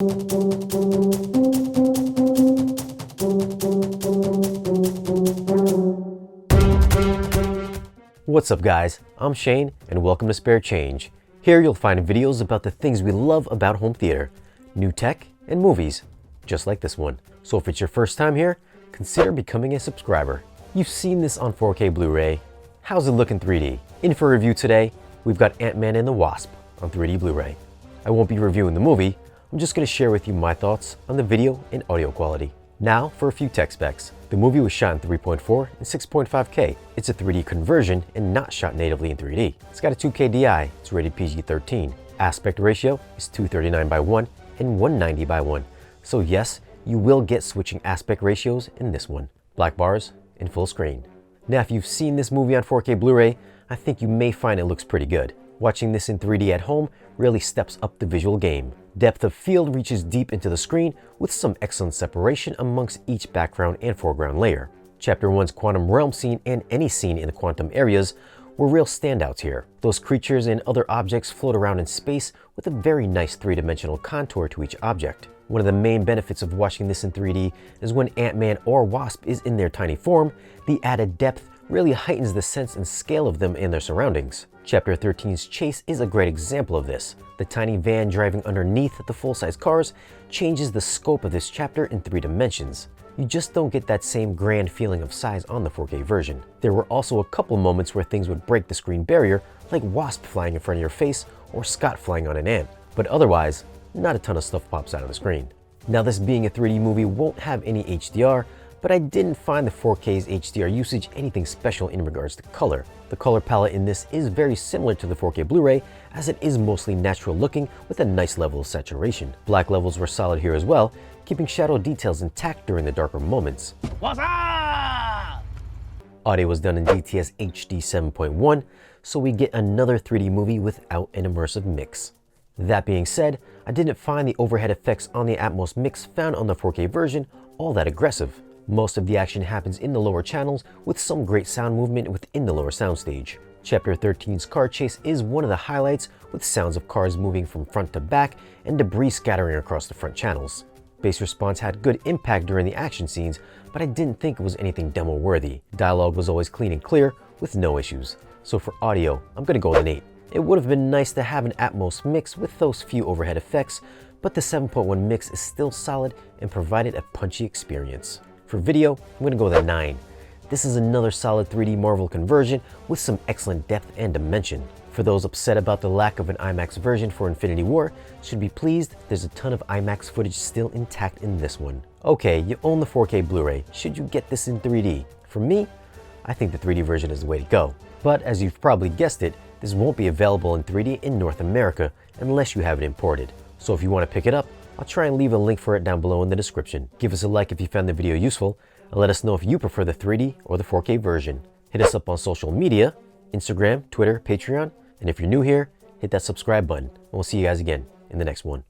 What's up guys, I'm Shane and welcome to Spare Change. Here you'll find videos about the things we love about home theater, new tech, and movies, just like this one. So if it's your first time here, consider becoming a subscriber. You've seen this on 4K Blu-ray. How's it look in 3D? In for a review today, we've got Ant-Man and the Wasp on 3D Blu-ray. I won't be reviewing the movie, I'm just going to share with you my thoughts on the video and audio quality. Now for a few tech specs. The movie was shot in 3.4 and 6.5K. It's a 3D conversion and not shot natively in 3D. It's got a 2K DI, it's rated PG-13. Aspect ratio is 239:1 and 190:1. So yes, you will get switching aspect ratios in this one. Black bars in full screen. Now if you've seen this movie on 4K Blu-ray, I think you may find it looks pretty good. Watching this in 3D at home really steps up the visual game. Depth of field reaches deep into the screen with some excellent separation amongst each background and foreground layer. Chapter 1's quantum realm scene and any scene in the quantum areas were real standouts here. Those creatures and other objects float around in space with a very nice three-dimensional contour to each object. One of the main benefits of watching this in 3D is when Ant-Man or Wasp is in their tiny form, the added depth really heightens the sense and scale of them and their surroundings. Chapter 13's chase is a great example of this. The tiny van driving underneath the full-size cars changes the scope of this chapter in 3 dimensions. You just don't get that same grand feeling of size on the 4K version. There were also a couple moments where things would break the screen barrier, like Wasp flying in front of your face or Scott flying on an ant. But otherwise, not a ton of stuff pops out of the screen. Now this being a 3D movie won't have any HDR, but I didn't find the 4K's HDR usage anything special in regards to color. The color palette in this is very similar to the 4K Blu-ray, as it is mostly natural looking with a nice level of saturation. Black levels were solid here as well, keeping shadow details intact during the darker moments. What's up? Audio was done in DTS HD 7.1, so we get another 3D movie without an immersive mix. That being said, I didn't find the overhead effects on the Atmos mix found on the 4K version all that aggressive. Most of the action happens in the lower channels with some great sound movement within the lower soundstage. Chapter 13's car chase is one of the highlights with sounds of cars moving from front to back and debris scattering across the front channels. Bass response had good impact during the action scenes, but I didn't think it was anything demo worthy. Dialogue was always clean and clear with no issues. So for audio, I'm gonna go with an 8. It would have been nice to have an Atmos mix with those few overhead effects, but the 7.1 mix is still solid and provided a punchy experience. For video, I'm going to go with a 9. This is another solid 3D Marvel conversion with some excellent depth and dimension. For those upset about the lack of an IMAX version for Infinity War, should be pleased there's a ton of IMAX footage still intact in this one. Okay, you own the 4K Blu-ray. Should you get this in 3D? For me, I think the 3D version is the way to go. But as you've probably guessed it, this won't be available in 3D in North America unless you have it imported. So if you want to pick it up, I'll try and leave a link for it down below in the description. Give us a like if you found the video useful, and let us know if you prefer the 3D or the 4K version. Hit us up on social media, Instagram, Twitter, Patreon, and if you're new here, hit that subscribe button, and we'll see you guys again in the next one.